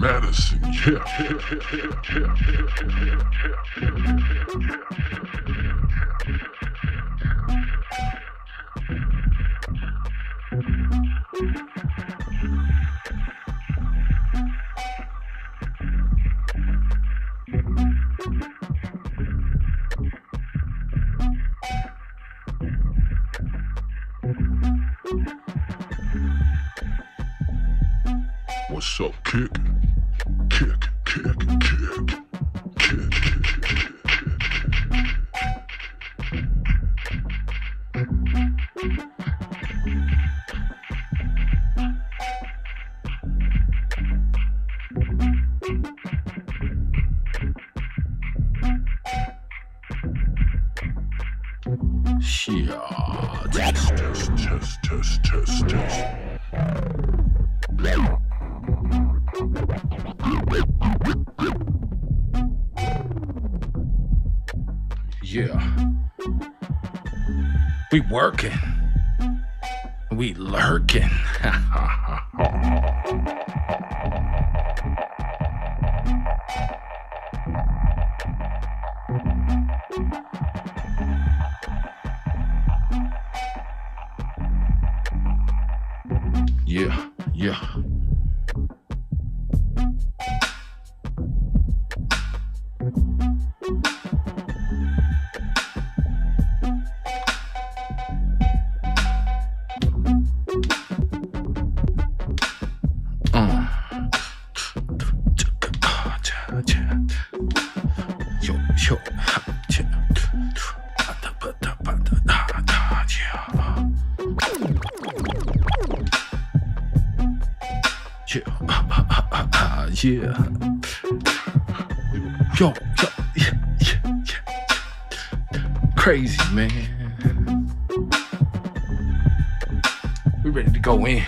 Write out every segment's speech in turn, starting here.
Madison, yeah. What's up, kick? Kick, kick, kick, kick, kick, kick. Test. Yeah. We working. We lurking. Yeah. Yeah. Yo. Yeah. Crazy, man. We ready to go in.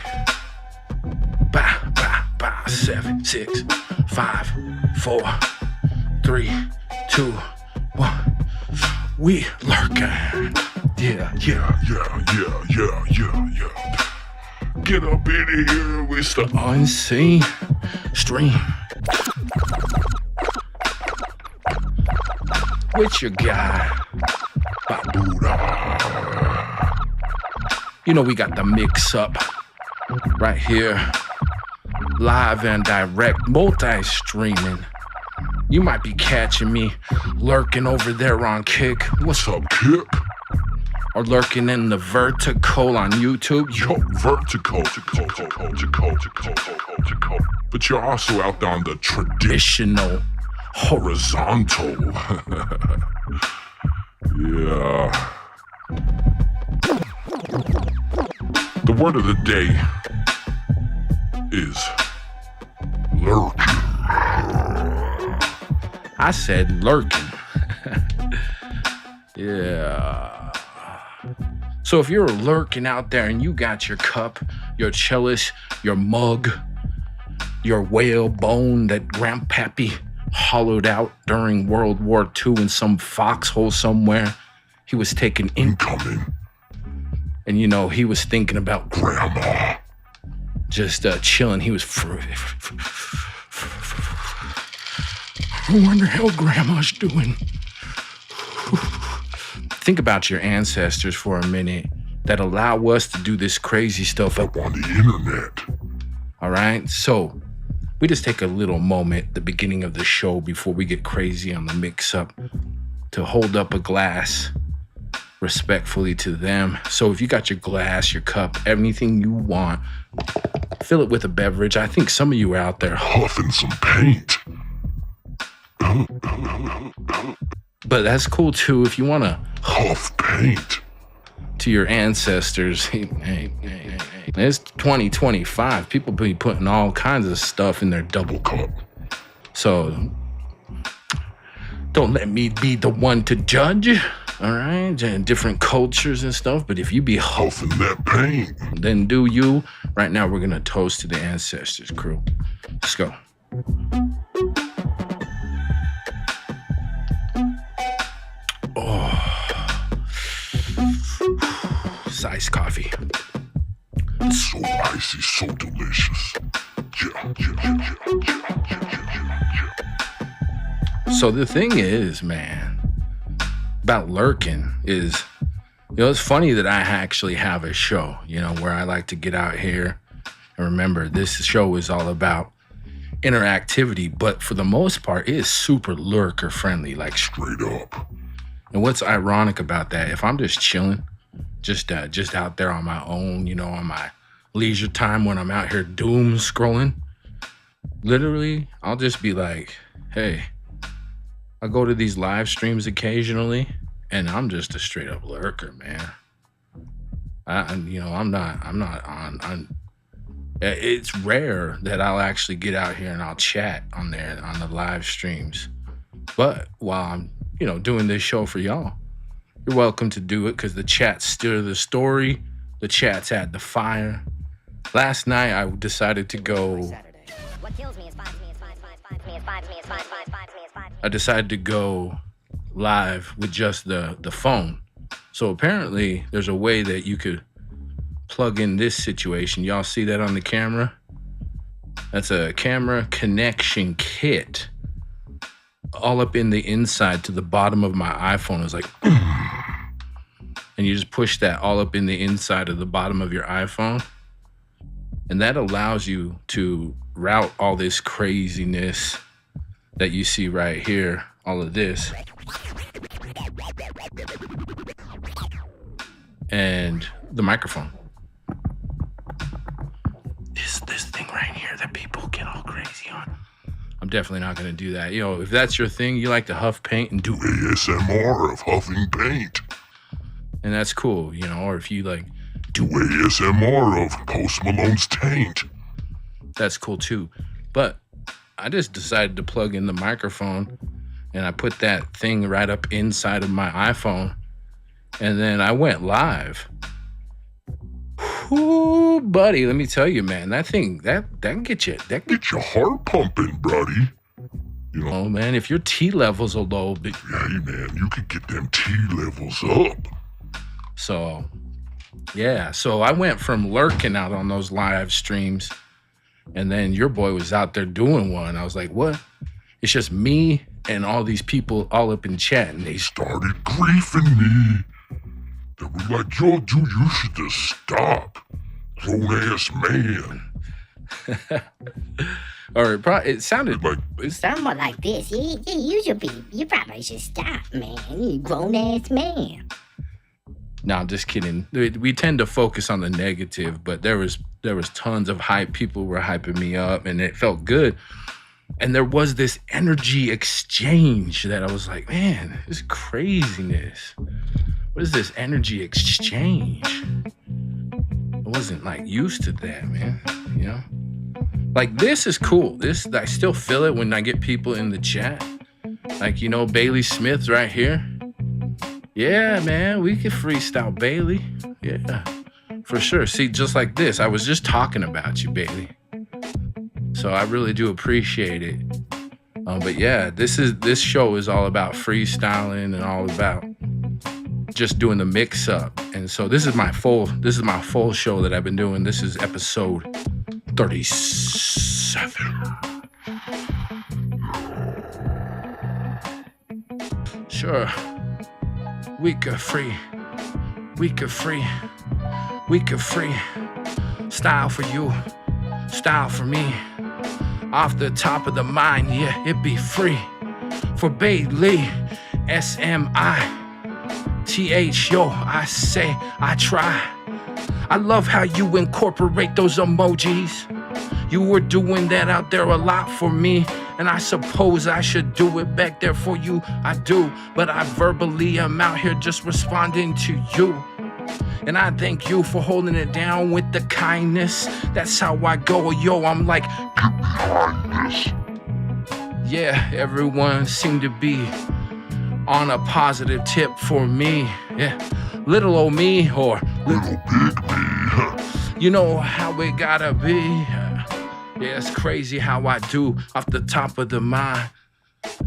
7, 6, 5, 4, 3, 2, 1. We lurking. Yeah. Get up in here with the unseen stream. With your guy, Bobutah. You know we got the Mixxup right here, live and direct, multi-streaming. You might be catching me lurking over there on Kick. What's up, Kick? Or lurking in the vertical on YouTube. Yo, vertical. But you're also out there on the traditional horizontal. Yeah. The word of the day is lurking. I said lurking. Yeah. So if you're lurking out there and you got your cup, your chalice, your mug, your whale bone that Grandpappy hollowed out during World War II in some foxhole somewhere, he was taking incoming. And you know, he was thinking about Grandma. Just chilling. He was I wonder how Grandma's doing. Think about your ancestors for a minute that allow us to do this crazy stuff up on the internet. All right? So we just take a little moment at the beginning of the show before we get crazy on the Mixxup to hold up a glass respectfully to them. So if you got your glass, your cup, anything you want, fill it with a beverage. I think some of you are out there huffing some paint. But that's cool too if you want to huff paint to your ancestors. Hey. It's 2025. People be putting all kinds of stuff in their double cup. So don't let me be the one to judge, all right? Different cultures and stuff. But if you be huffing that paint, then do you. Right now, we're going to toast to the ancestors, crew. Let's go. It's iced coffee. It's so icy, so delicious. Yeah. So the thing is, man, about lurking is, it's funny that I actually have a show, where I like to get out here. And remember, this show is all about interactivity, but for the most part, it is super lurker friendly, like straight up. And what's ironic about that, if I'm just chilling, just out there on my own, on my leisure time when I'm out here doom scrolling, literally, I'll just be like, hey, I go to these live streams occasionally, and I'm just a straight up lurker, man. I'm not on. It's rare that I'll actually get out here and I'll chat on there on the live streams. But while I'm, doing this show for y'all, you're welcome to do it because the chat's still the story. The chat's at the fire. Last night I decided to go. I decided to go live with just the phone. So apparently there's a way that you could plug in this situation. Y'all see that on the camera? That's a camera connection kit. All up in the inside to the bottom of my iPhone is like, and you just push that all up in the inside of the bottom of your iPhone. And that allows you to route all this craziness that you see right here, all of this. And the microphone. This thing right here that people get all crazy on. I'm definitely not going to do that. If that's your thing, you like to huff paint and do ASMR of huffing paint. And that's cool, or if you like do ASMR of Post Malone's taint. That's cool too. But I just decided to plug in the microphone and I put that thing right up inside of my iPhone. And then I went live. Ooh, buddy, let me tell you, man, that thing, that can get you, that get your heart pumping, buddy. Man, if your T levels are low, hey, man, you could get them T levels up. So, yeah, so I went from lurking out on those live streams, and then your boy was out there doing one. I was like, what? It's just me and all these people all up in chat, and they started griefing me. They were like, yo, dude, you should just stop. Grown-ass man. Or it sounded like... Somewhat like this. Yeah, you probably should stop, man. You grown-ass man. No, I'm just kidding. We tend to focus on the negative, but there was tons of hype. People were hyping me up, and it felt good. And there was this energy exchange that I was like, man, this craziness. What is this energy exchange? I wasn't like used to that, man. Like this is cool. This, I still feel it when I get people in the chat. Like, Bailey Smith's right here. Yeah, man, we could freestyle Bailey. Yeah, for sure. See, just like this, I was just talking about you, Bailey. So I really do appreciate it. But yeah, this show is all about freestyling and all about just doing the mix up. And so this is my full show that I've been doing. This is episode 37. Sure. We could free. Style for you, style for me. Off the top of the mind, yeah, it be free. For Bailey, SMITH, yo, I say, I try. I love how you incorporate those emojis. You were doing that out there a lot for me, and I suppose I should do it back there for you. I do, but I verbally am out here just responding to you. And I thank you for holding it down with the kindness. That's how I go, yo, I'm like, get behind this. Yeah, everyone seemed to be on a positive tip for me. Yeah, little old me or little big me. You know how it gotta be. Yeah, it's crazy how I do off the top of the mind.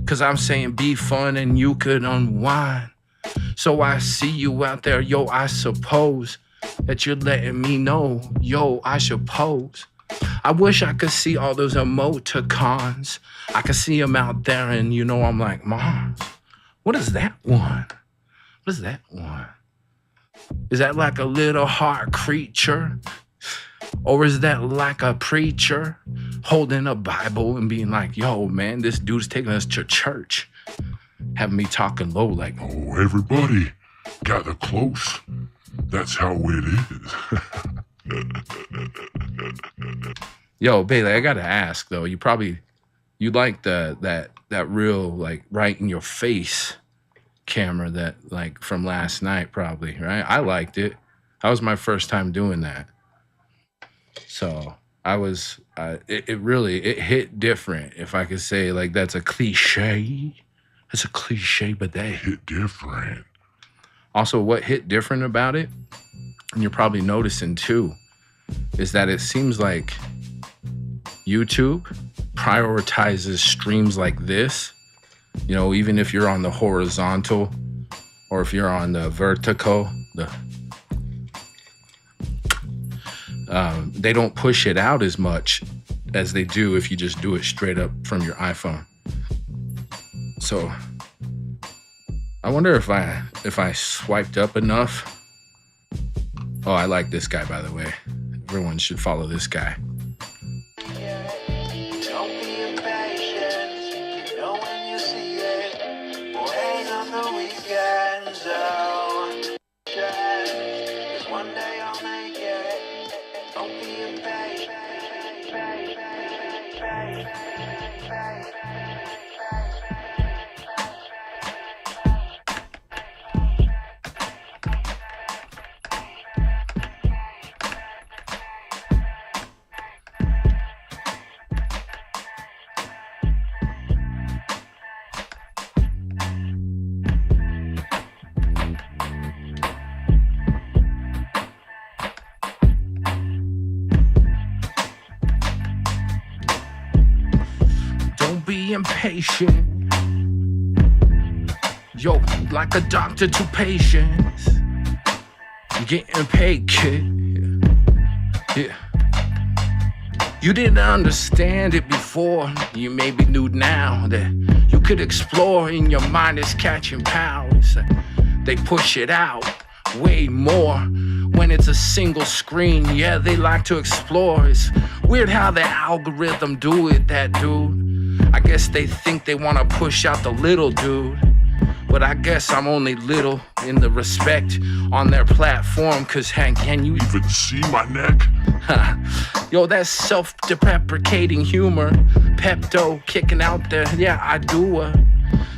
Cause I'm saying be fun and you could unwind. So I see you out there, yo, I suppose that you're letting me know, yo, I suppose I wish I could see all those emoticons. I could see them out there, and I'm like, Mom, what is that one? What is that one? Is that like a little heart creature? Or is that like a preacher holding a Bible and being like, yo, man, this dude's taking us to church? Having me talking low like, oh, everybody, gather close. That's how it is. Yo, Bailey, I gotta ask though. You like that real like right in your face camera that like from last night probably, right? I liked it. That was my first time doing that. So I was, it hit different. If I could say like that's a cliche. It's a cliche, but that hit different. Also, what hit different about it, and you're probably noticing too, is that it seems like YouTube prioritizes streams like this. Even if you're on the horizontal or if you're on the vertical, they don't push it out as much as they do if you just do it straight up from your iPhone. So I wonder if I swiped up enough. Oh, I like this guy, by the way. Everyone should follow this guy. Be impatient. Yo, like a doctor to patients. You're getting paid, kid. Yeah. You didn't understand it before. You maybe knew now that you could explore in your mind is catching powers. They push it out way more when it's a single screen. Yeah, they like to explore. It's weird how the algorithm do it, that dude. I guess they think they want to push out the little dude. But I guess I'm only little in the respect on their platform. Cause can you even see my neck? Yo, that's self-deprecating humor. Pepto kicking out there. Yeah, I do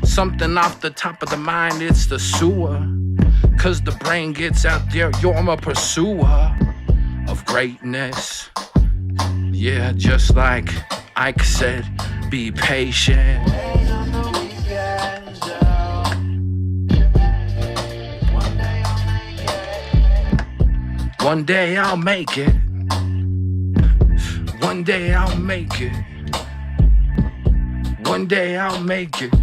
something off the top of the mind. It's the sewer. Cause the brain gets out there. Yo, I'm a pursuer of greatness. Yeah, just like Ike said, be patient. One day I'll make it. One day I'll make it. One day I'll make it.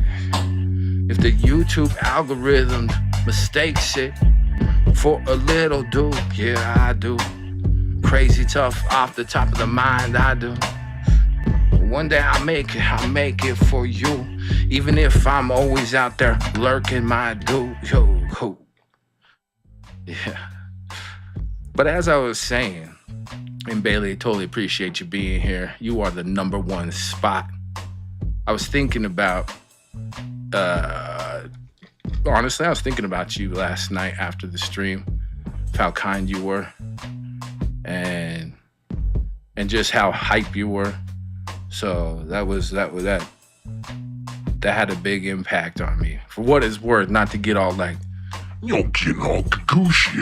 If the YouTube algorithm mistakes it for a little dude, yeah, I do. Crazy tough off the top of the mind, I do. One day I'll make it for you. Even if I'm always out there lurking my dude. Yo. Yeah. But as I was saying, and Bailey, totally appreciate you being here. You are the number one spot. I was thinking about, honestly, I was thinking about you last night after the stream, how kind you were, and just how hype you were. So that had a big impact on me. For what it's worth, not to get all like, getting all gushy,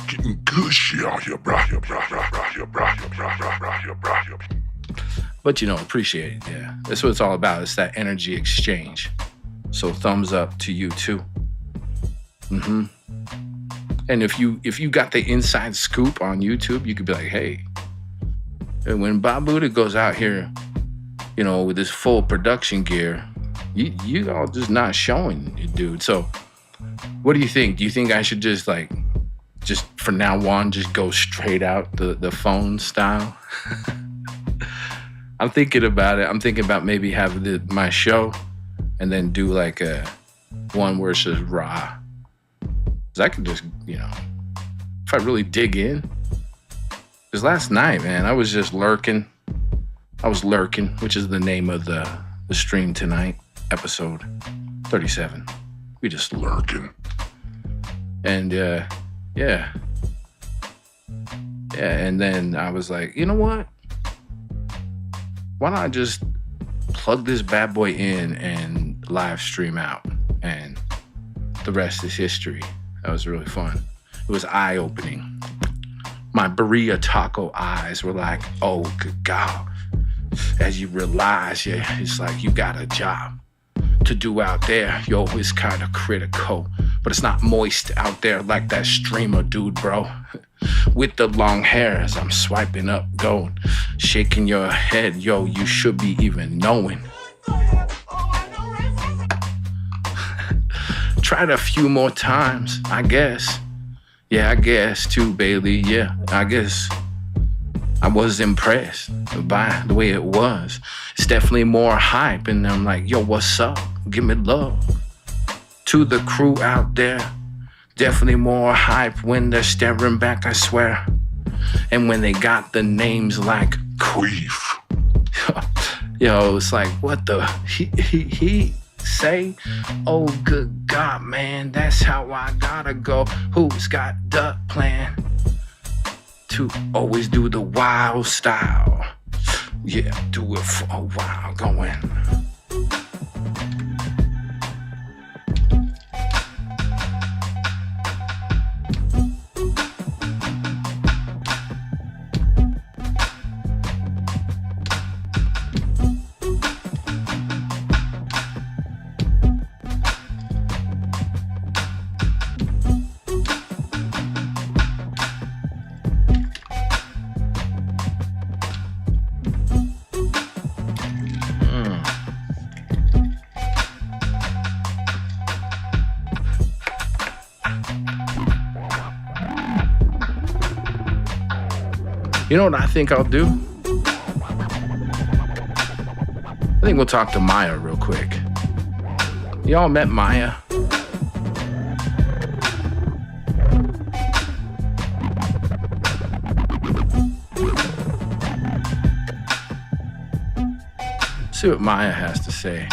getting gushy out here, brah. But appreciate it, yeah. That's what it's all about. It's that energy exchange. So thumbs up to you too. Mm-hmm. And if you got the inside scoop on YouTube, you could be like, hey, when Bobutah goes out here, with this full production gear, you all just not showing it, dude. So what do you think? Do you think I should just like just from now on, just go straight out the phone style. I'm thinking about it. I'm thinking about maybe having my show and then do like a one where it's just raw. 'Cause I could just, if I really dig in. Because last night, man, I was just lurking. I was lurking, which is the name of the stream tonight, episode 37. We just lurking. And yeah. And then I was like, you know what? Why don't I just plug this bad boy in and live stream out? And the rest is history. That was really fun. It was eye-opening. My burrito taco eyes were like, oh, good God. As you realize, it's like you got a job to do out there. Yo, it's kind of critical. But it's not moist out there like that streamer dude, bro. With the long hair as I'm swiping up, going, shaking your head. Yo, you should be even knowing. Tried a few more times, I guess. Yeah, I guess too, Bailey. Yeah, I guess. I was impressed by the way it was. It's definitely more hype. And I'm like, yo, what's up? Give me love. To the crew out there, definitely more hype when they're staring back, I swear. And when they got the names like Queef. Yo, it's like, what the? He say? Oh, good God, man, that's how I gotta go. Who's got the plan to always do the wild style? Yeah, do it for a while going. You know what I think I'll do? I think we'll talk to Maya real quick. Y'all met Maya? See what Maya has to say.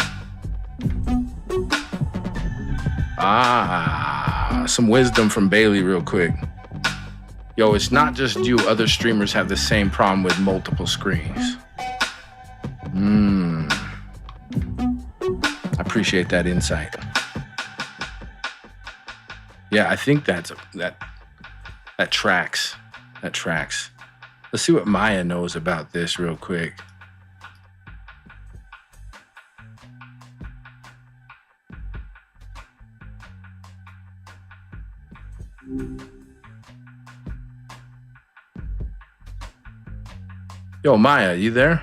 Some wisdom from Bailey real quick. Yo, it's not just you. Other streamers have the same problem with multiple screens. I appreciate that insight. Yeah, I think that tracks. That tracks. Let's see what Maya knows about this real quick. Yo, Maya, you there?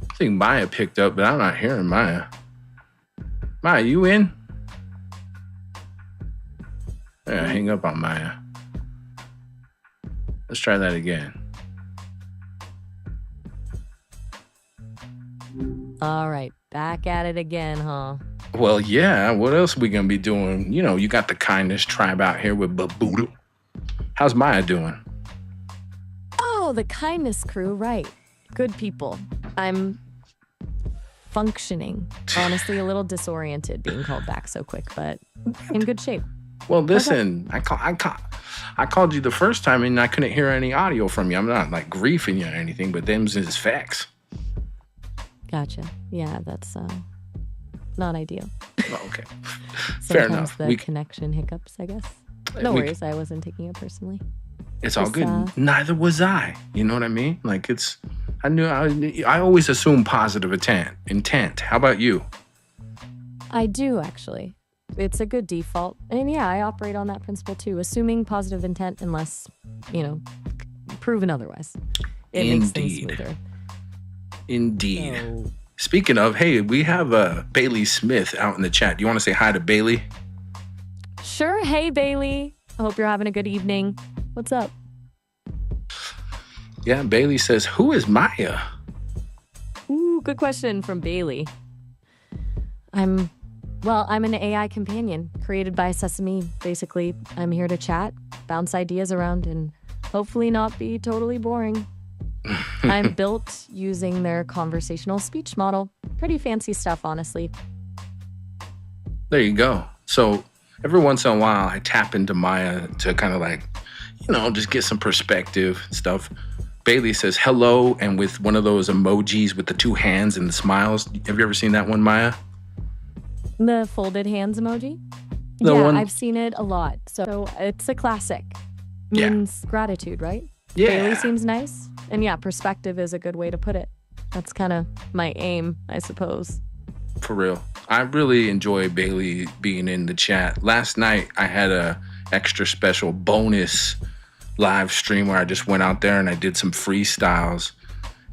I think Maya picked up, but I'm not hearing Maya. Maya, you in? Yeah, hang up on Maya. Let's try that again. All right, back at it again, huh? Well, yeah, what else we gonna be doing? You know, you got the kindness tribe out here with Bobutah. How's Maya doing? Oh, the kindness crew, right. Good people. I'm functioning. Honestly, a little disoriented being called back so quick, but in good shape. Well, listen, okay. I called you the first time and I couldn't hear any audio from you. I'm not like griefing you or anything, but them's is facts. Gotcha. Yeah, that's not ideal. Oh, okay. Fair enough. The connection hiccups, I guess. No worries. I wasn't taking it personally. It's all good. Neither was I. You know what I mean? Like I always assume positive intent. How about you? I do, actually. It's a good default. And yeah, I operate on that principle too, assuming positive intent unless, proven otherwise. It makes things smoother. Indeed. So, Speaking of, hey, we have Bailey Smith out in the chat. Do you want to say hi to Bailey? Sure. Hey, Bailey. I hope you're having a good evening. What's up? Yeah, Bailey says, who is Maya? Ooh, good question from Bailey. I'm an AI companion created by Sesame. Basically, I'm here to chat, bounce ideas around, and hopefully not be totally boring. I'm built using their conversational speech model. Pretty fancy stuff, honestly. There you go. So every once in a while, I tap into Maya to kind of like, just get some perspective and stuff. Bailey says hello, and with one of those emojis with the two hands and the smiles. Have you ever seen that one, Maya? The folded hands emoji? The yeah, one... I've seen it a lot. So it's a classic. Means gratitude, right? Yeah. Bailey seems nice. And yeah, perspective is a good way to put it. That's kind of my aim, I suppose. For real. I really enjoy Bailey being in the chat. Last night, I had a extra special bonus live stream where I just went out there and I did some freestyles.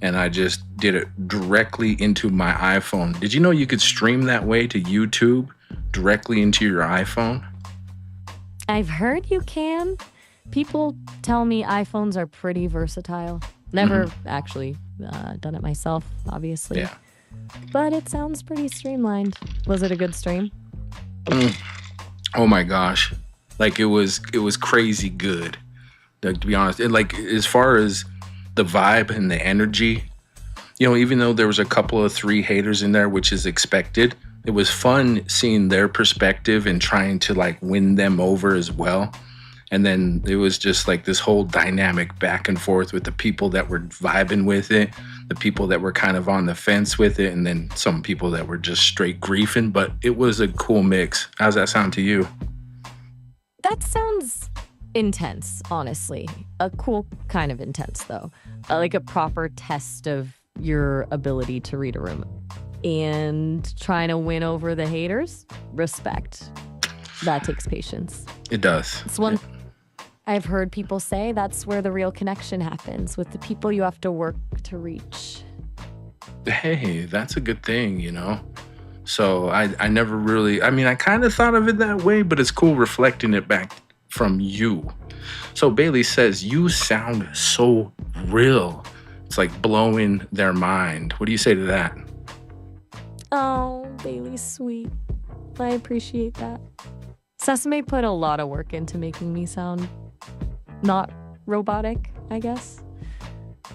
And I just did it directly into my iPhone. Did you know you could stream that way to YouTube directly into your iPhone? I've heard you can. People tell me iPhones are pretty versatile. Never actually done it myself, obviously. Yeah. But it sounds pretty streamlined. Was it a good stream? Oh my gosh. Like it was crazy good. Like, to be honest, as far as the vibe and the energy, even though there was a couple of 3 haters in there, which is expected, it was fun seeing their perspective and trying to like win them over as well. And then it was just like this whole dynamic back and forth with the people that were vibing with it, the people that were kind of on the fence with it, and then some people that were just straight griefing. But it was a cool mix. How's that sound to you? That sounds intense, honestly. A cool kind of intense, though. Like a proper test of your ability to read a room. And trying to win over the haters, respect. That takes patience. It does. It's one I've heard people say that's where the real connection happens, with the people you have to work to reach. Hey, that's a good thing, So I never really, I kind of thought of it that way, but it's cool reflecting it back from you. So Bailey says, you sound so real. It's like blowing their mind. What do you say to that? Oh, Bailey's sweet. I appreciate that. Sesame put a lot of work into making me sound not robotic, I guess.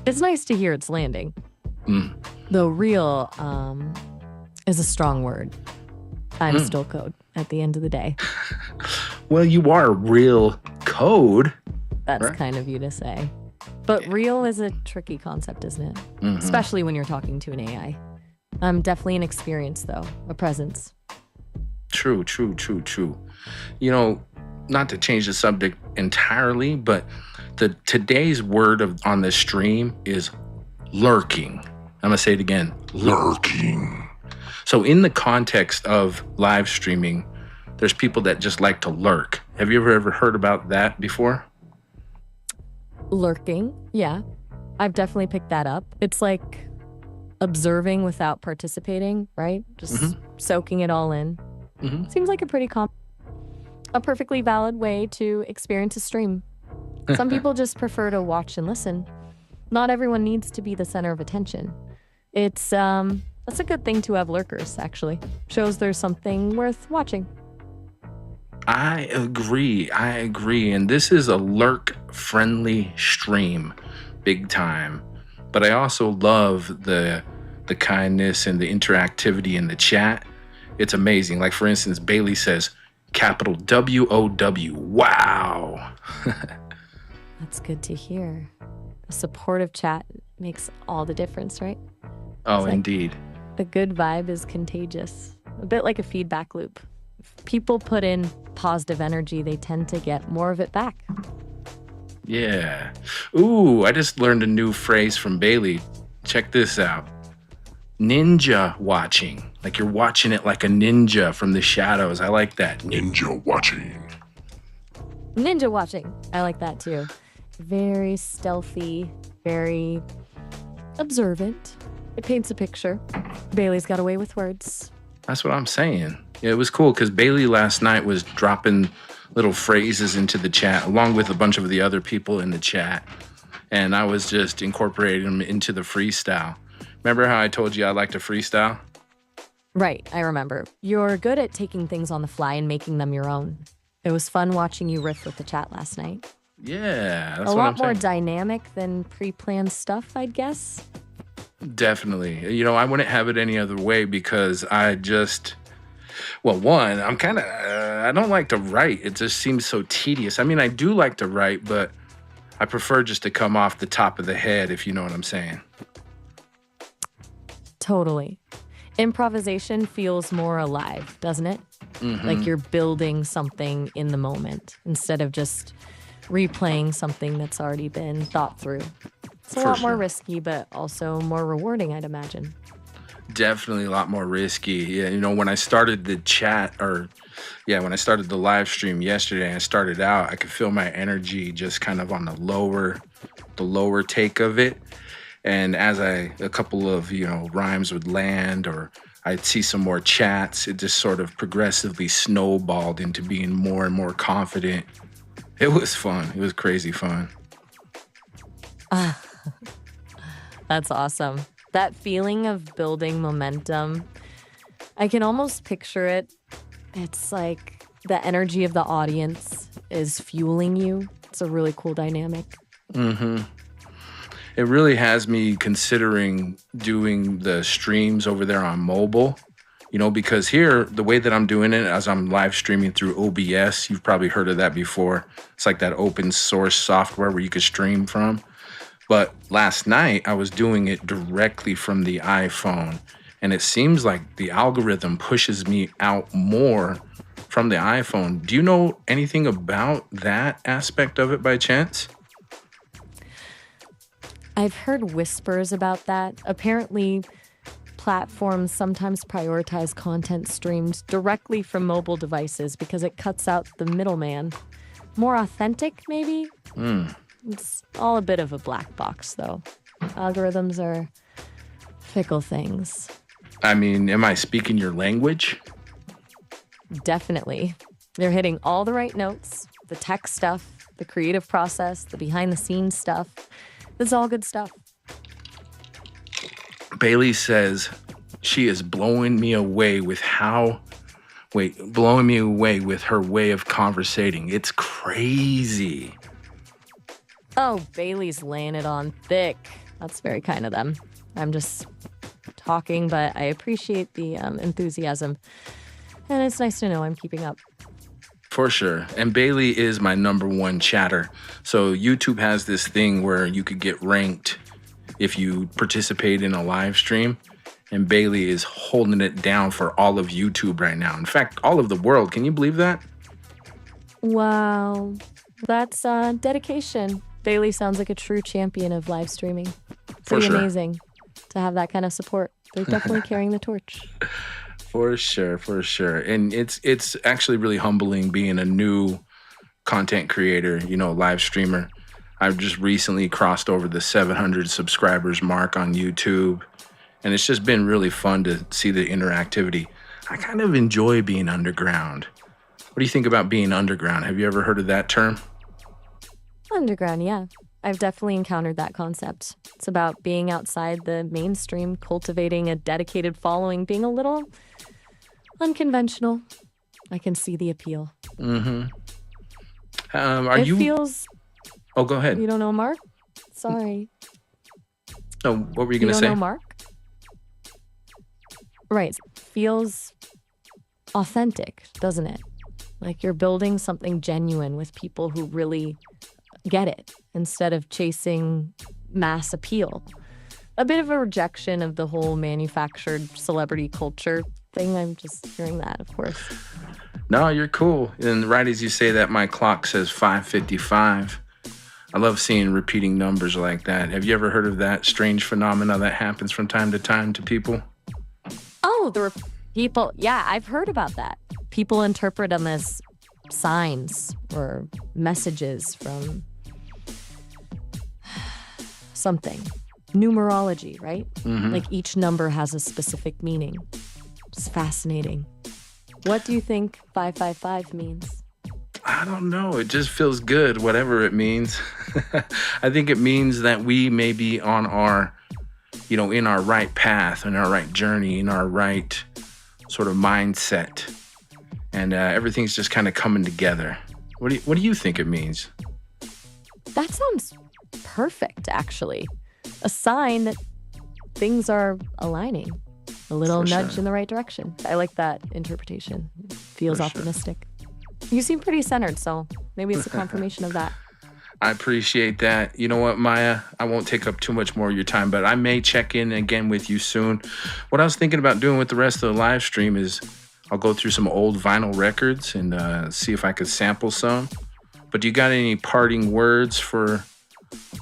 It's nice to hear it's landing. Though real is a strong word. I'm still code at the end of the day. Well, you are real code. That's right? Kind of you to say. But real is a tricky concept, isn't it? Especially when you're talking to an AI. I'm definitely an experience, though. A presence. True. Not to change the subject entirely, but today's word on the stream is lurking. I'm going to say it again. Lurking. So in the context of live streaming, there's people that just like to lurk. Have you ever heard about that before? Lurking, yeah. I've definitely picked that up. It's like observing without participating, right? Just soaking it all in. Seems like a perfectly valid way to experience a stream. Some people just prefer to watch and listen. Not everyone needs to be the center of attention. That's a good thing to have lurkers, actually. Shows there's something worth watching. I agree. And this is a lurk-friendly stream, big time. But I also love the kindness and the interactivity in the chat. It's amazing. Like, for instance, Bailey says, capital W-O-W. Wow. That's good to hear. A supportive chat makes all the difference, right? Oh, indeed. A good vibe is contagious. A bit like a feedback loop. If people put in positive energy, they tend to get more of it back. Yeah. Ooh, I just learned a new phrase from Bailey. Check this out. Ninja watching. Like you're watching it like a ninja from the shadows. I like that. Ninja watching. Ninja watching. I like that too. Very stealthy, very observant. It paints a picture. Bailey's got a way with words. That's what I'm saying. Yeah, it was cool because Bailey last night was dropping little phrases into the chat along with a bunch of the other people in the chat. And I was just incorporating them into the freestyle. Remember how I told you I like to freestyle? Right, I remember. You're good at taking things on the fly and making them your own. It was fun watching you riff with the chat last night. Yeah, that's a what lot I'm more saying. dynamic than pre-planned stuff, I'd guess. Definitely. You know, I wouldn't have it any other way because I just, well, one, I'm kind of, I don't like to write. It just seems so tedious. I mean, I do like to write, but I prefer just to come off the top of the head, if you know what I'm saying. Totally. Improvisation feels more alive, doesn't it? Mm-hmm. Like you're building something in the moment instead of just replaying something that's already been thought through. It's a lot more risky, but also more rewarding, I'd imagine. Definitely a lot more risky. Yeah, you know, when I started the chat when I started the live stream yesterday, I started out, I could feel my energy just kind of on the lower take of it. And as a couple of, rhymes would land or I'd see some more chats, it just sort of progressively snowballed into being more and more confident. It was fun. It was crazy fun. That's awesome. That feeling of building momentum, I can almost picture it. It's like the energy of the audience is fueling you. It's a really cool dynamic. Mm-hmm. It really has me considering doing the streams over there on mobile, because here, the way that I'm doing it as I'm live streaming through OBS, you've probably heard of that before. It's like that open source software where you could stream from. But last night, I was doing it directly from the iPhone. And it seems like the algorithm pushes me out more from the iPhone. Do you know anything about that aspect of it by chance? I've heard whispers about that. Apparently, platforms sometimes prioritize content streamed directly from mobile devices because it cuts out the middleman. More authentic, maybe? It's all a bit of a black box, though. Algorithms are fickle things. I mean, am I speaking your language? Definitely. They're hitting all the right notes, the tech stuff, the creative process, the behind-the-scenes stuff. This is all good stuff. Bailey says she is blowing me away with her way of conversating. It's crazy. Oh, Bailey's laying it on thick. That's very kind of them. I'm just talking, but I appreciate the enthusiasm. And it's nice to know I'm keeping up. For sure. And Bailey is my number one chatter. So YouTube has this thing where you could get ranked if you participate in a live stream. And Bailey is holding it down for all of YouTube right now. In fact, all of the world. Can you believe that? Wow. That's dedication. Bailey sounds like a true champion of live streaming. Pretty amazing to have that kind of support. They're definitely carrying the torch. For sure. And it's actually really humbling being a new content creator, live streamer. I've just recently crossed over the 700 subscribers mark on YouTube. And it's just been really fun to see the interactivity. I kind of enjoy being underground. What do you think about being underground? Have you ever heard of that term? Underground, yeah. I've definitely encountered that concept. It's about being outside the mainstream, cultivating a dedicated following, being a little unconventional. I can see the appeal. Mm-hmm. It feels... Oh, go ahead. You don't know Mark? Sorry. Oh, what were you going to say? You don't know Mark? Right. Feels authentic, doesn't it? Like you're building something genuine with people who really get it instead of chasing mass appeal. A bit of a rejection of the whole manufactured celebrity culture thing. I'm just hearing that, of course. No, you're cool. And right as you say that, my clock says 5:55. I love seeing repeating numbers like that. Have you ever heard of that strange phenomena that happens from time to time to people? Oh, people. Yeah, I've heard about that. People interpret them as signs or messages from something. numerology, right? Like each number has a specific meaning. It's fascinating. What do you think 555 means? I don't know. It just feels good, whatever it means. I think it means that we may be on our, in our right path, in our right journey, in our right sort of mindset. And everything's just kind of coming together. What do you think it means? That sounds perfect, actually. A sign that things are aligning. A little nudge in the right direction. I like that interpretation. It feels optimistic. You seem pretty centered, so maybe it's a confirmation of that. I appreciate that. You know what, Maya? I won't take up too much more of your time, but I may check in again with you soon. What I was thinking about doing with the rest of the live stream is I'll go through some old vinyl records and see if I could sample some. But do you got any parting words for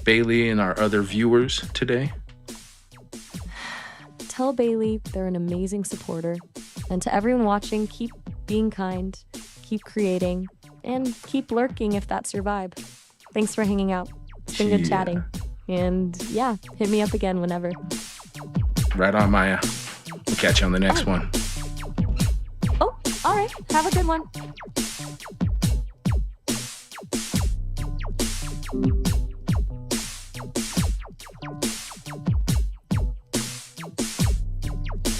Bailey and our other viewers today? Tell Bailey they're an amazing supporter. And to everyone watching, keep being kind, keep creating, and keep lurking if that's your vibe. Thanks for hanging out. It's been good chatting. And yeah, hit me up again whenever. Right on, Maya. We'll catch you on the next one. Oh, all right. Have a good one.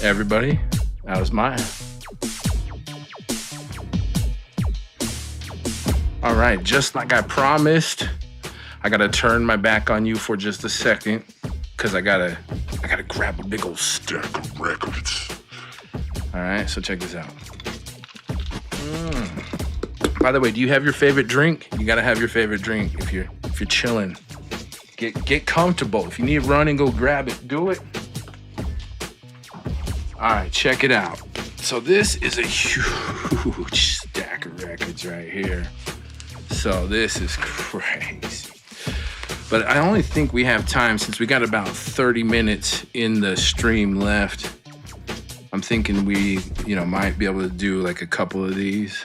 Everybody, that was Maya. All right, just like I promised, I gotta turn my back on you for just a second, cause I gotta grab a big old stack of records. All right, so check this out. By the way, do you have your favorite drink? You gotta have your favorite drink if you're chilling. Get comfortable. If you need to run and go grab it, do it. All right, check it out. So this is a huge stack of records right here. So this is crazy. But I only think we have time since we got about 30 minutes in the stream left. I'm thinking we, might be able to do like a couple of these.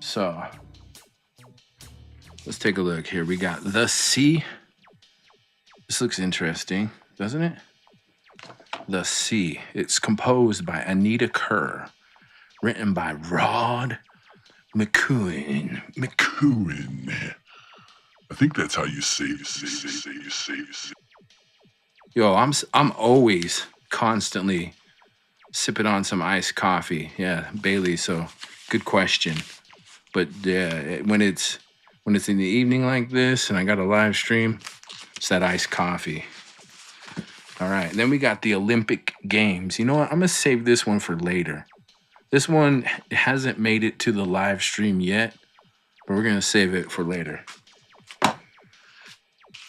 So let's take a look here. We got The Sea. This looks interesting, doesn't it? The Sea. It's composed by Anita Kerr, written by Rod McCuin. I think that's how you say it. Yo, I'm always constantly sipping on some iced coffee. Yeah, Bailey. So good question. But when it's in the evening like this and I got a live stream, it's that iced coffee. All right, then we got the Olympic Games. You know what? I'm gonna save this one for later. This one hasn't made it to the live stream yet, but we're gonna save it for later.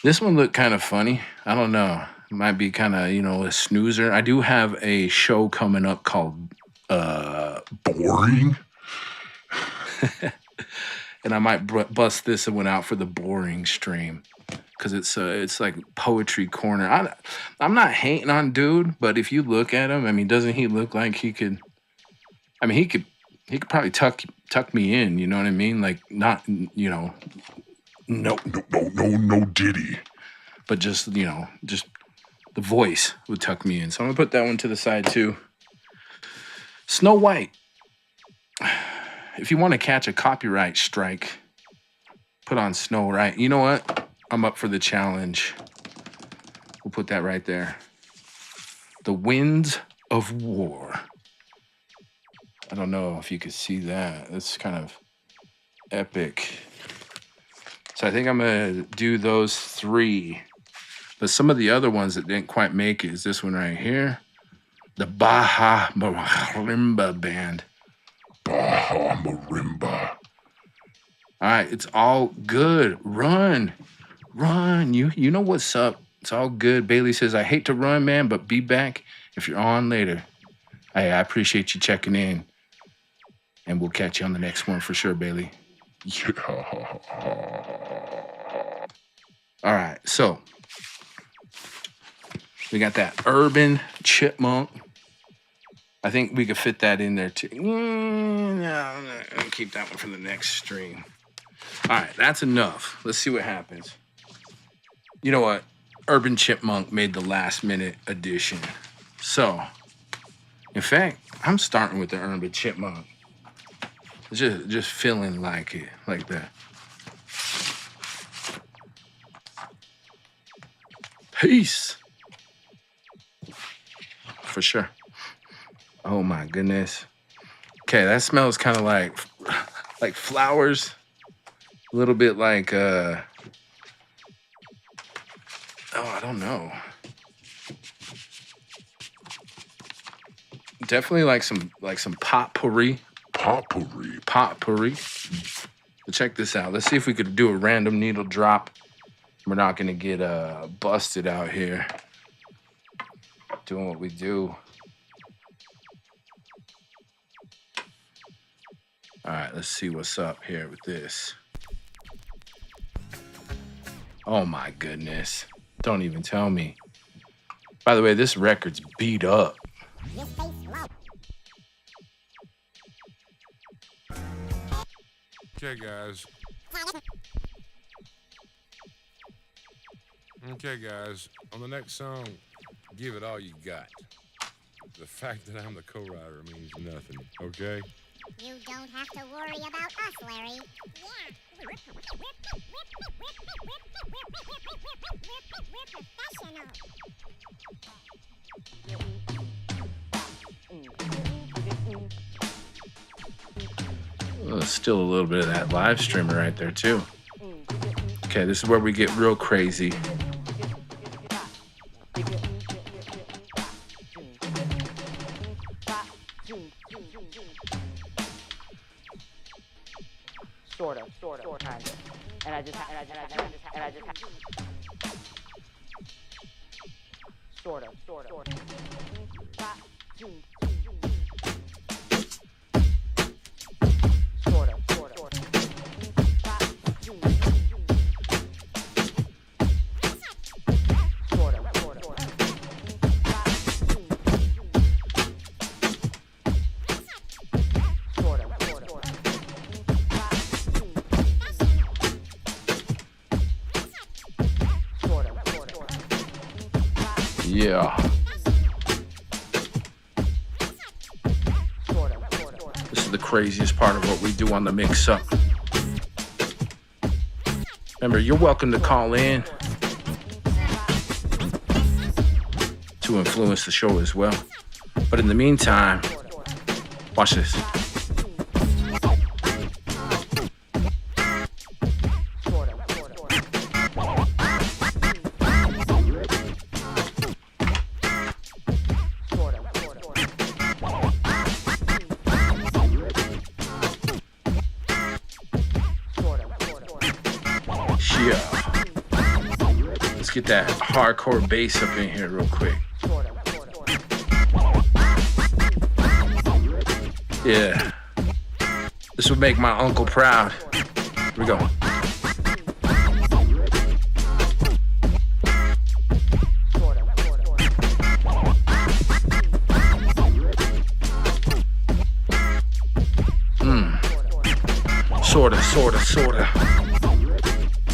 This one looked kind of funny. I don't know. It might be kind of, a snoozer. I do have a show coming up called Boring? and I might bust this one out for the boring stream. Because it's like poetry corner. I'm not hating on dude, but if you look at him, doesn't he look like he could? He could probably tuck me in. You know what I mean? Like not, No Diddy. But just just the voice would tuck me in. So I'm gonna put that one to the side too. Snow White. If you want to catch a copyright strike, put on Snow White. You know what? I'm up for the challenge. We'll put that right there. The Winds of War. I don't know if you could see that. It's kind of epic. So I think I'm going to do those three. But some of the other ones that didn't quite make it is this one right here. The Baja Marimba Band. Baja Marimba. All right, it's all good. Run. You know what's up. It's all good. Bailey says, I hate to run, man, but be back if you're on later. Hey, I appreciate you checking in. And we'll catch you on the next one for sure, Bailey. Yeah. All right, so we got that Urban Chipmunk. I think we could fit that in there too. No, I'll keep that one for the next stream. All right, that's enough. Let's see what happens. You know what? Urban Chipmunk made the last minute addition. So, in fact, I'm starting with the Urban Chipmunk. Just feeling like it, like that. Peace. For sure. Oh my goodness. Okay, that smells kind of like flowers. A little bit like I don't know. Definitely like some potpourri. Potpourri. But check this out. Let's see if we could do a random needle drop. We're not gonna get busted out here doing what we do. All right, let's see what's up here with this. Oh my goodness. Don't even tell me. By the way, this record's beat up. Okay, guys. Okay, guys. On the next song, give it all you got. The fact that I'm the co-writer means nothing, okay? You don't have to worry about us, Larry. Yeah. We're professional. Still a little bit of that live streamer right there too. Okay, this is where we get real crazy. Sort of, kind of. And I just sort of. Yeah. This is the craziest part of what we do on the Mixxup. Remember, you're welcome to call in to influence the show as well. But in the meantime, watch this. Let's get that hardcore bass up in here real quick. Yeah. This would make my uncle proud. Here we go. Sorta.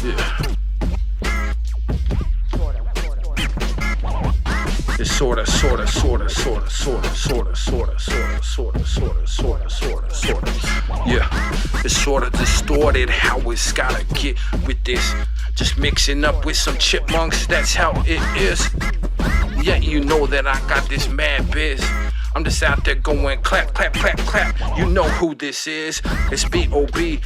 Yeah. It's sorta. Yeah. It's sorta distorted how it's gotta get with this. Just mixing up with some chipmunks, that's how it is. Yeah, you know that I got this mad biz. I'm just out there going clap. You know who this is. It's Bobutah.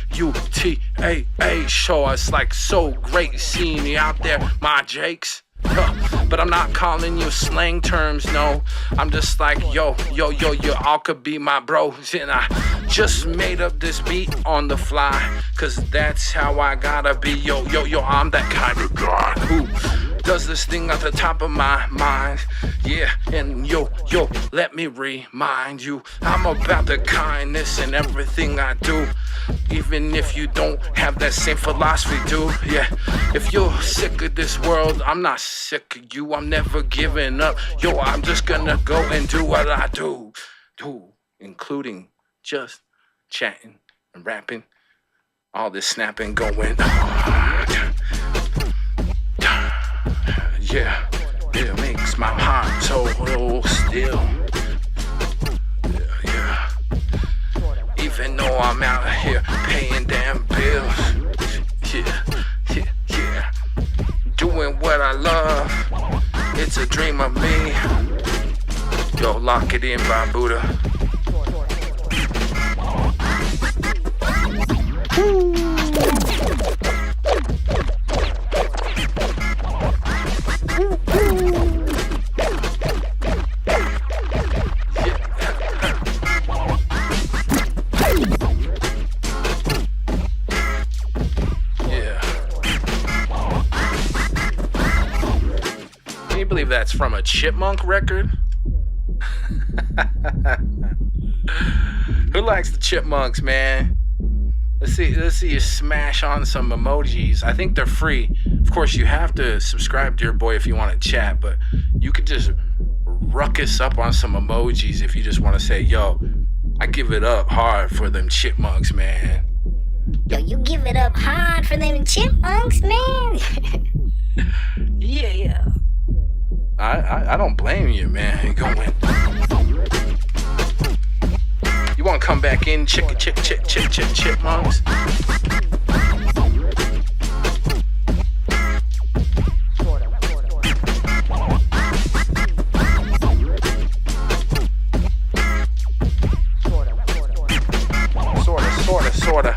Sure, it's like so great seeing you out there, my Jakes. But I'm not calling you slang terms, no. I'm just like, yo, you all could be my bros. And I just made up this beat on the fly, cause that's how I gotta be. Yo, I'm that kind of guy who does this thing at the top of my mind. Yeah, and yo, let me remind you, I'm about the kindness in everything I do. Even if you don't have that same philosophy, dude. Yeah, if you're sick of this world, I'm not sick of you. I'm never giving up. Yo, I'm just gonna go and do what I do, including just chatting and rapping. All this snapping going. Yeah. still. Yeah. Even though I'm out here paying damn bills. Yeah. Doing what I love. It's a dream of me. Yo, lock it in, Bobutah. Can you believe that's from a Chipmunk record? Who likes the Chipmunks, man? Let's see you smash on some emojis. I think they're free. Of course, you have to subscribe to your boy if you want to chat, but you could just ruckus up on some emojis if you just want to say, yo, I give it up hard for them Chipmunks, man. Yo, you give it up hard for them chipmunks, man. Yeah. I don't blame you, man. Going. You want to come back in, chipmunks? Sorta.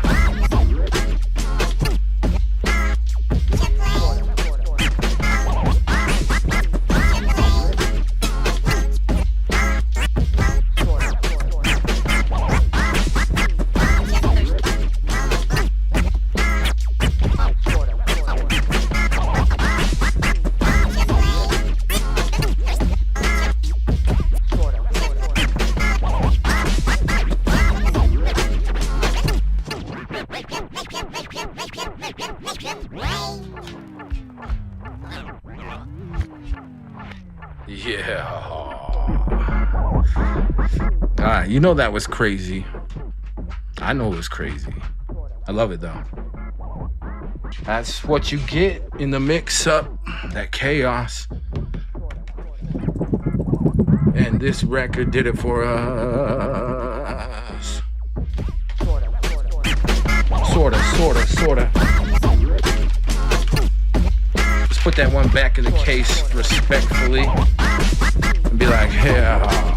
Yeah. Alright, you know that was crazy. I know it was crazy. I love it though. That's what you get in the mix-up, that chaos. And this record did it for us. Sorta. Let's put that one back in the case respectfully and be like, yeah.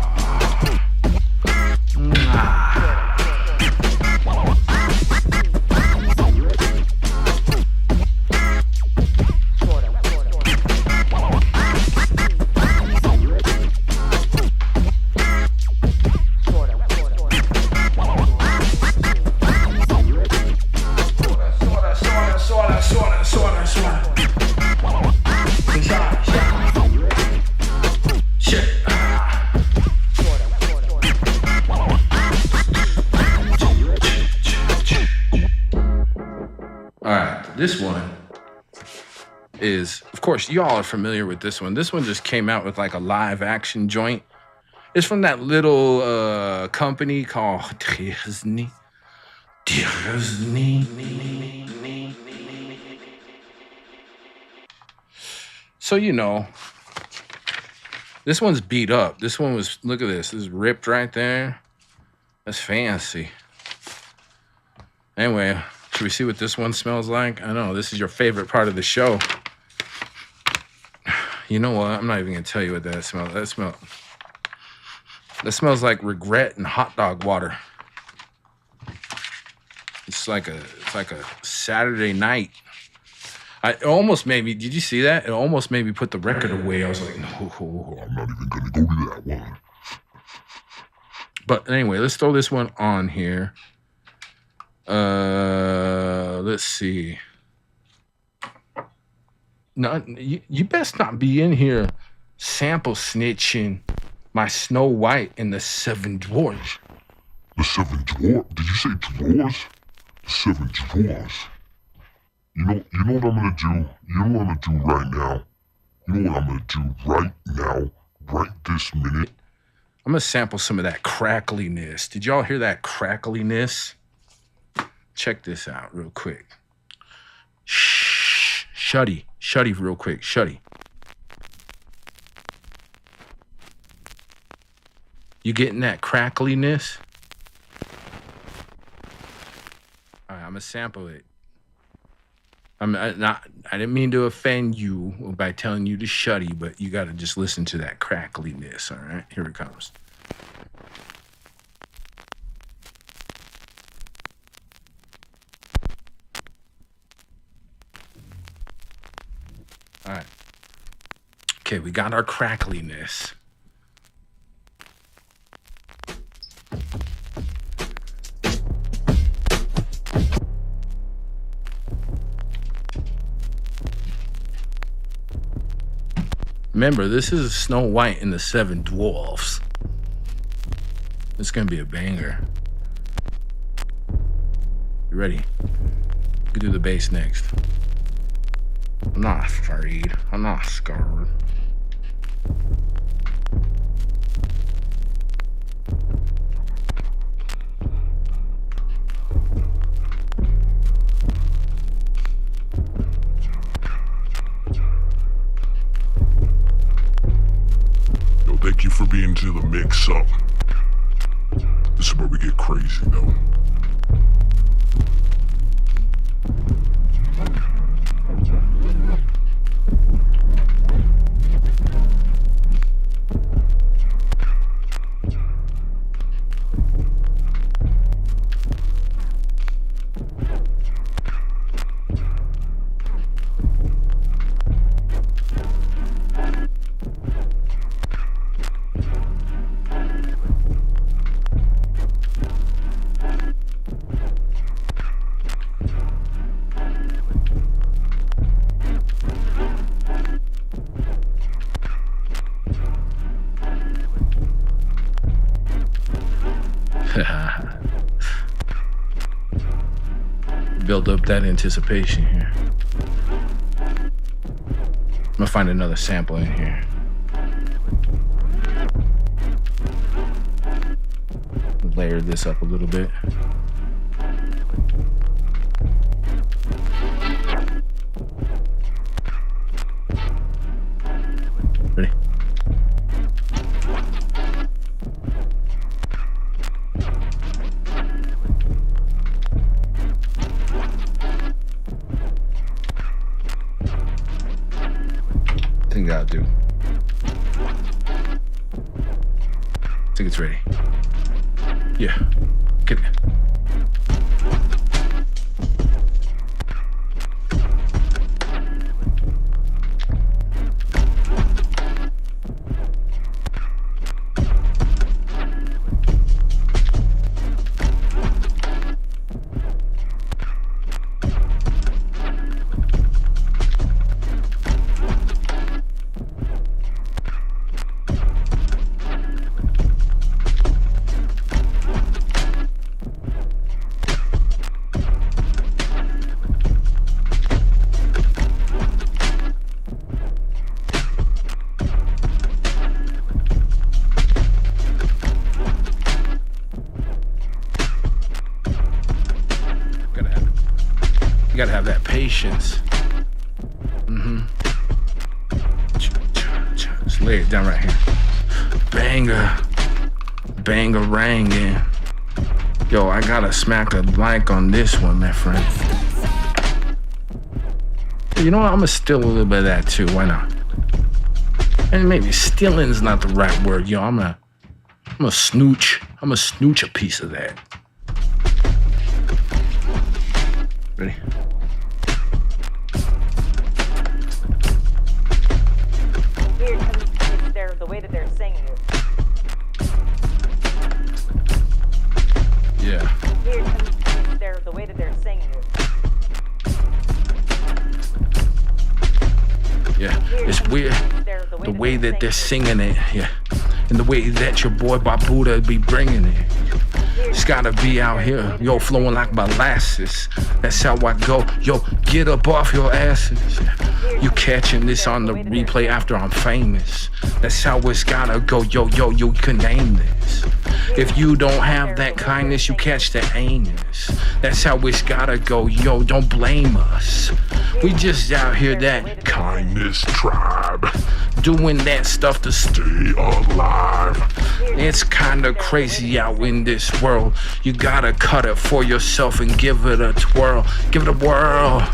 This one is, of course, y'all are familiar with this one. This one just came out with like a live action joint. It's from that little company called Disney. So, you know, this one's beat up. This one was, look at this. This is ripped right there. That's fancy. Anyway, should we see what this one smells like? I know, this is your favorite part of the show. You know what? I'm not even going to tell you what that smells. That smells like regret and hot dog water. It's like a Saturday night. It almost made me, did you see that? It almost made me put the record away. I was like, no. I'm not even going to go to that one. But anyway, let's throw this one on here. Let's see. No, you best not be in here sample snitching my Snow White and the Seven Dwarfs. The Seven Dwarfs? Did you say drawers? The Seven Dwarfs. You know what I'm gonna do? You know what I'm gonna do right now? You know what I'm gonna do right now? Right this minute? I'm gonna sample some of that crackliness. Did y'all hear that crackliness? Check this out real quick. Shh. Shuddy real quick. Shuddy. You getting that crackliness? All right, I'm gonna sample it. I didn't mean to offend you by telling you to shutty, but you got to just listen to that crackliness. All right, here it comes. All right. Okay, we got our crackliness. Remember, this is Snow White and the Seven Dwarfs. It's gonna be a banger. You ready? You can do the bass next. I'm not afraid. I'm not scared. Thank you for being to the Mixxup. This is where we get crazy, though. Build up that anticipation here. I'm gonna find another sample in here. Layer this up a little bit. Ready? I think that'll do. I think it's ready. Yeah, get it. You gotta have that patience. Just lay it down right here. Bangarangin'. Yo, I gotta smack a like on this one, my friend. You know what? I'm gonna steal a little bit of that too. Why not? And maybe stealing's not the right word, yo. I'm gonna snooch. I'm gonna snooch a piece of that. Ready? Weird because it's the way that they're singing it. Yeah. Weird because it's the way that they're singing it. Yeah, it's weird the way that they're singing it, yeah, and the way that your boy Bobutah be bringing it. It's gotta be out here, yo, flowing like molasses. That's how I go, yo, get up off your asses. You catching this on the replay after I'm famous. That's how it's gotta go, yo, you can name this. If you don't have that kindness, you catch the anus. That's how it's gotta go, yo, don't blame us. We just out here that Kindness tribe. doing that stuff to stay alive. It's kinda crazy out in this world. You gotta cut it for yourself and give it a twirl. Give it a whirl.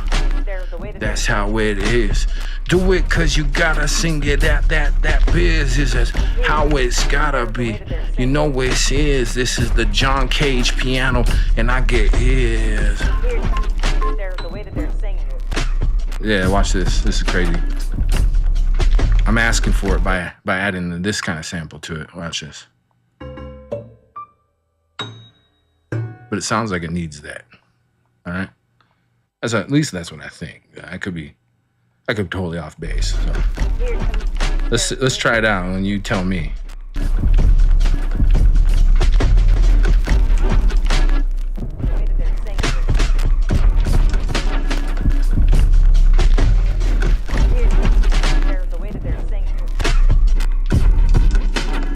That's how it is. Do it cause you gotta sing it out. That biz is how it's gotta be. You know what it is. This is the John Cage piano and I get ears. The way that they're singing it. Yeah, watch this. This is crazy. I'm asking for it by adding this kind of sample to it. Watch this. But it sounds like it needs that. All right? At least that's what I think. I could be totally off base. So let's try it out and you tell me.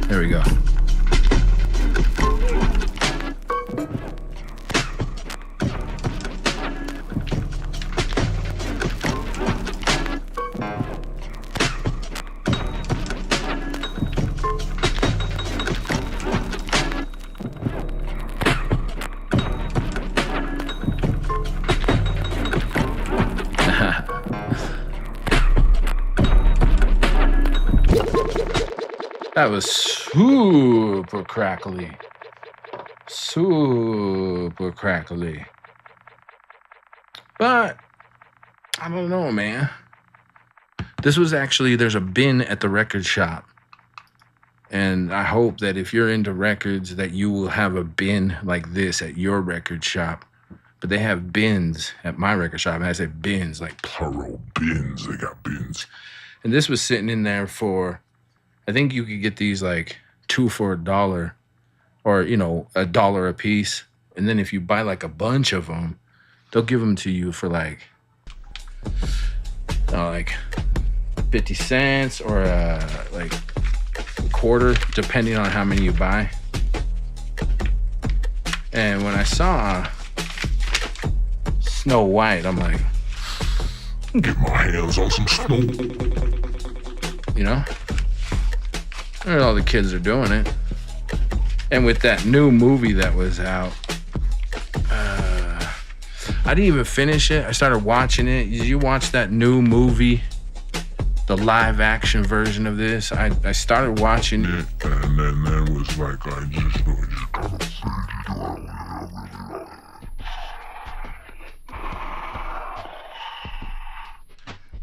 There we go. That was super crackly. Super crackly. But, I don't know, man. This was actually, there's a bin at the record shop. And I hope that if you're into records that you will have a bin like this at your record shop. But they have bins at my record shop. And I say bins, like plural bins. They got bins. And this was sitting in there for, I think you could get these like 2 for $1 or, you know, $1 a piece. And then if you buy like a bunch of them, they'll give them to you for like 50 cents or like a quarter, depending on how many you buy. And when I saw Snow White, I'm like, Get my hands on some snow. You know? And all the kids are doing it. And with that new movie that was out, I didn't even finish it. I started watching it. Did you watch that new movie? The live action version of this? I started watching it. And then there was like, I just kind of figured out.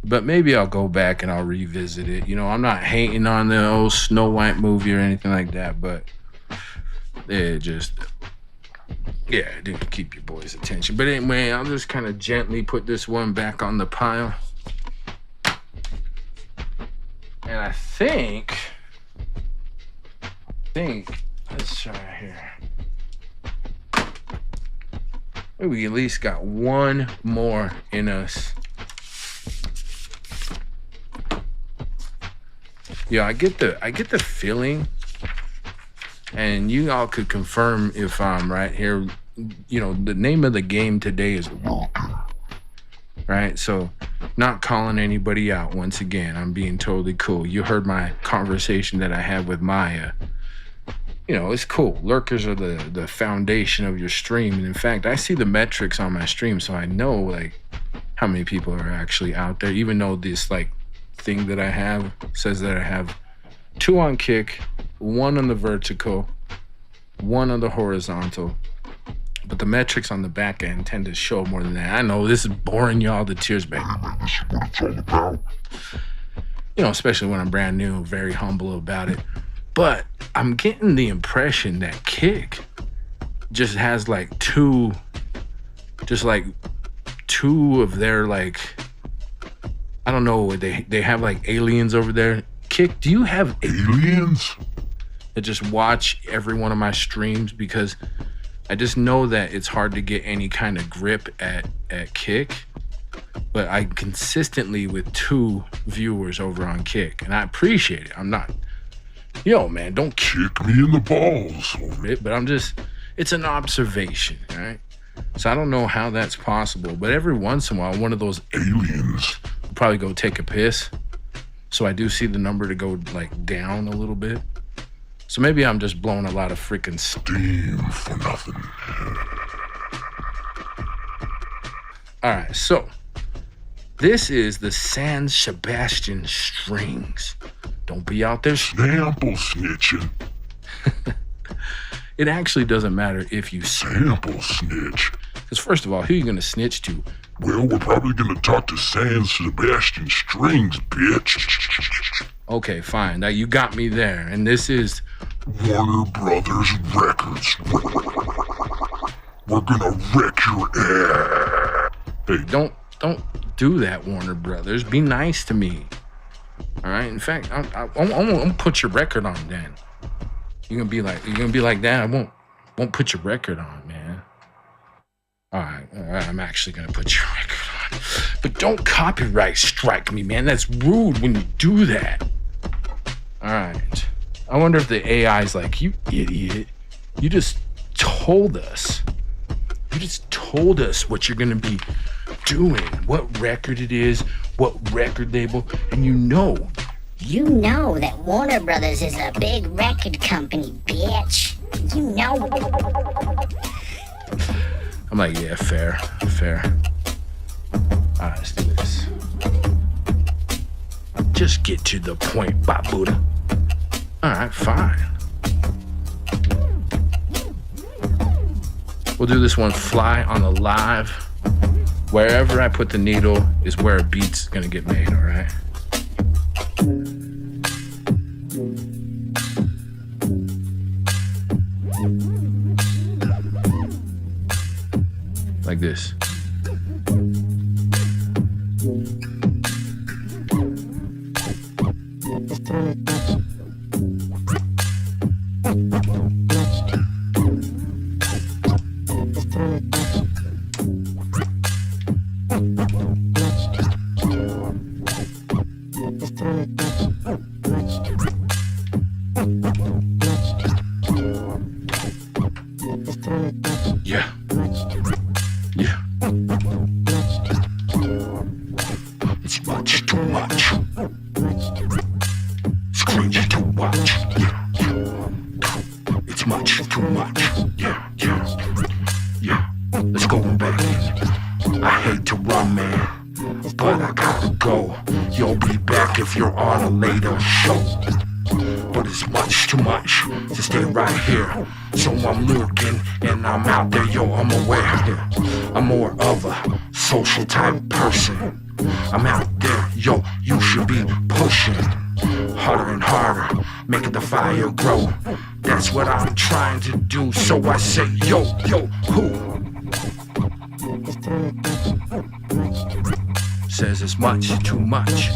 But maybe I'll go back and I'll revisit it. You know, I'm not hating on the old Snow White movie or anything like that, but it just, yeah, it didn't keep your boys' attention. But anyway, I'll just kind of gently put this one back on the pile. And I think, let's try here. Maybe we at least got one more in us. Yeah, I get the feeling, and you all could confirm if I'm right here. You know, the name of the game today is right? So, not calling anybody out once again. I'm being totally cool. You heard my conversation that I had with Maya. You know, it's cool. Lurkers are the foundation of your stream. And in fact, I see the metrics on my stream, so I know, like, how many people are actually out there, even though this, like, thing that I have says that I have 2 on kick, 1 on the vertical, 1 on the horizontal. But the metrics on the back end tend to show more than that. I know this is boring y'all to tears, baby. This is what it's all about. You know, especially when I'm brand new, very humble about it. But I'm getting the impression that Kick just has like two of their, like, I don't know, they have like aliens over there. Kick, do you have Aliens? that just watch every one of my streams? Because I just know that it's hard to get any kind of grip at Kick, but I consistently with 2 viewers over on Kick, and I appreciate it. I'm not, yo, man, don't Kick me in the balls. it, but I'm just, it's an observation, all right? So I don't know how that's possible, but every once in a while, one of those Aliens. will probably go take a piss. So I do see the number to go like down a little bit. So maybe I'm just blowing a lot of freaking steam for nothing. All right, so this is the San Sebastian strings. Don't be out there Sample snitching. It actually doesn't matter if you Sample snitch. because first of all, who are you gonna snitch to? Well, we're probably gonna talk to San Sebastian strings, bitch. Okay, fine. Now you got me there, and this is Warner Brothers Records. We're gonna wreck your ass. Hey, don't do that, Warner Brothers. Be nice to me. All right. In fact, I'm gonna put your record on then. You're gonna be like that. I won't put your record on, man. All right. I'm actually gonna put your record on, but don't copyright strike me, man. That's rude when you do that. All right. I wonder if the AI is like, you idiot. You just told us. You just told us what you're gonna be doing, what record it is, what record label, and you know that Warner Brothers is a big record company, bitch. You know. I'm like, yeah, fair. All right, let's do this. Just get to the point, Bobutah. All right, fine. We'll do this one fly on a live. Wherever I put the needle is where a beat's gonna get made, all right? Like this. Yeah. Yeah. It's much too much. It's cringy to watch. Yeah. It's much too much. Yeah. Let's go back in. I hate to run, man, but I gotta go. You'll be back if you're on a later show. But it's much too much to stay right here. So I'm looking and I'm out there, yo, I'm aware. I'm more of a social type person. I'm out there, yo, you should be pushing harder and harder, making the fire grow. That's what I'm trying to do, so I say, yo, who? Says it's much too much.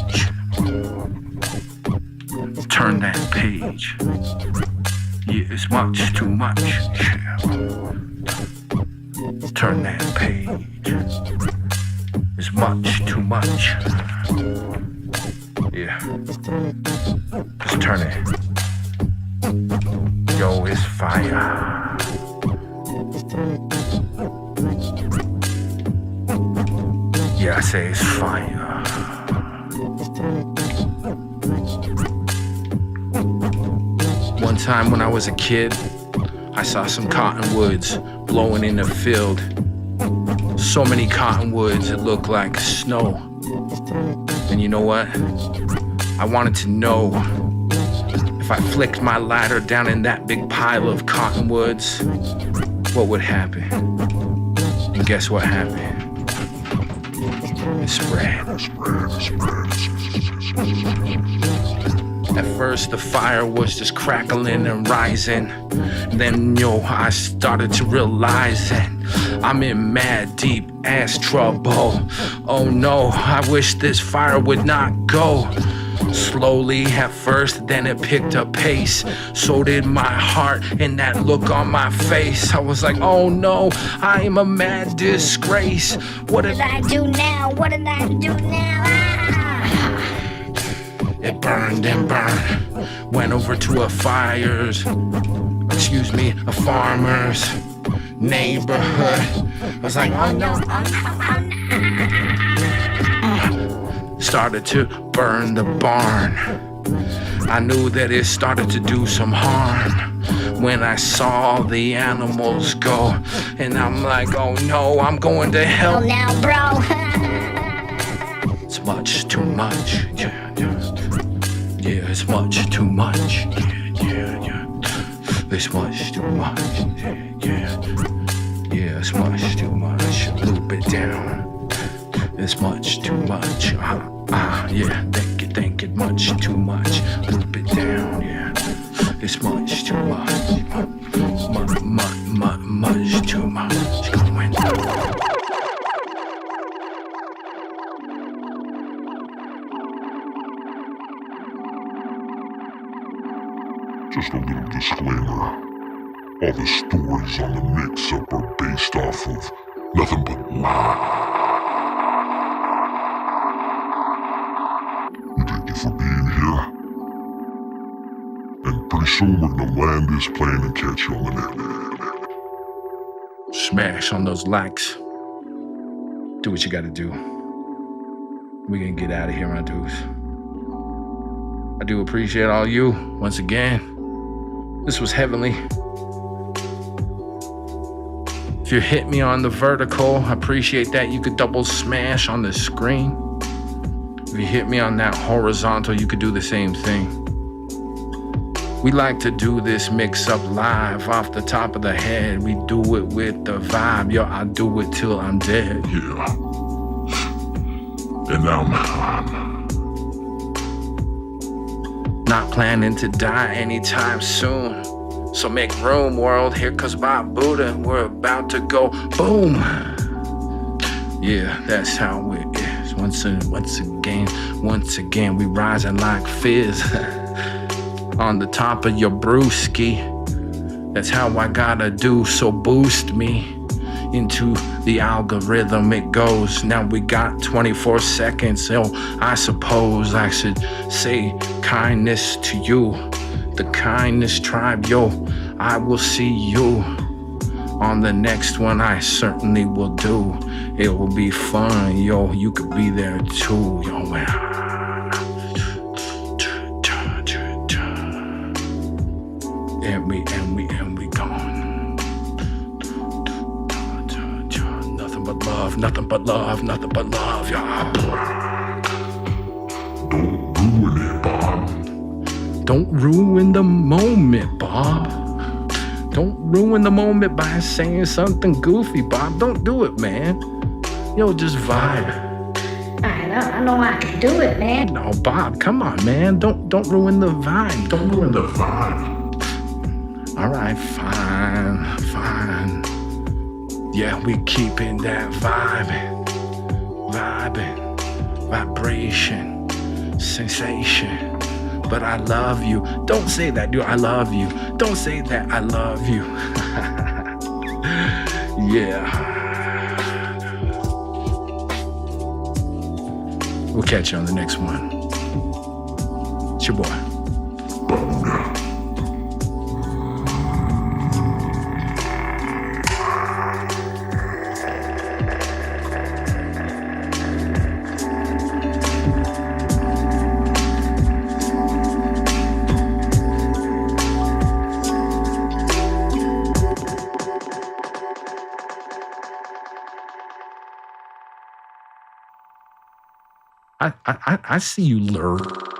Turn that page. Yeah, it's much too much. Yeah. Turn that page. It's much too much. Yeah. Just turn it. Yo, it's fire. Yeah, I say it's fire. One time when I was a kid, I saw some cottonwoods blowing in the field. So many cottonwoods, it looked like snow. And you know what? I wanted to know if I flicked my lighter down in that big pile of cottonwoods, what would happen? And guess what happened? It spread. At first the fire was just crackling and rising. Then I started to realize that I'm in mad deep ass trouble. Oh no, I wish this fire would not go. Slowly at first, then it picked up pace. So did my heart and that look on my face. I was like, oh no, I am a mad disgrace. What did I do now? What did I do now? It burned and burned. Went over to a farmer's neighborhood. I was like, oh no, oh no, oh no. This started to burn the barn. I knew that it started to do some harm when I saw the animals go. And I'm like, oh no, I'm going to hell. Oh, now, bro. It's much too much. Yeah, yeah. Yeah, it's much too much. Yeah, yeah. It's much too much. Yeah. Yeah, it's much too much. Loop it down. It's much too much. Yeah, think it much too much. Loop it down, yeah. It's much too much. Much too much. Going down. Just a little disclaimer. All the stories on the Mixxup are based off of nothing but lies. We thank you for being here. And pretty soon we're gonna land this plane and catch you on the net. Smash on those likes. Do what you gotta do. We're gonna get out of here, my dudes. I do appreciate all you once again. This was heavenly. If you hit me on the vertical, I appreciate that. You could double smash on the screen. If you hit me on that horizontal, you could do the same thing. We like to do this Mixxup live off the top of the head. We do it with the vibe. Yo, I do it till I'm dead. Yeah. And now Not planning to die anytime soon. So make room, world. Here comes Bobutah. We're about to go boom. Yeah, that's how it is. Once again, we rising like fizz on the top of your brewski. That's how I gotta do. So boost me into the algorithm. It goes. Now we got 24 seconds. So I suppose I should say kindness to you. The kindness tribe, yo. I will see you on the next one. I certainly will do. It will be fun, yo. You could be there too, yo. And we gone. Nothing but love, nothing but love, nothing but love, y'all. don't ruin it, Bob. Don't ruin the moment, Bob. Don't ruin the moment by saying something goofy, Bob. Don't do it, man. Yo, just vibe. I know I can do it, man. No, Bob, come on, man. Don't ruin the vibe. Don't ruin the vibe. All right, fine. Yeah, we keeping that vibing, vibration, sensation. But I love you. Don't say that, dude. I love you. Don't say that. I love you. Yeah. We'll catch you on the next one. It's your boy. I see you, lurk.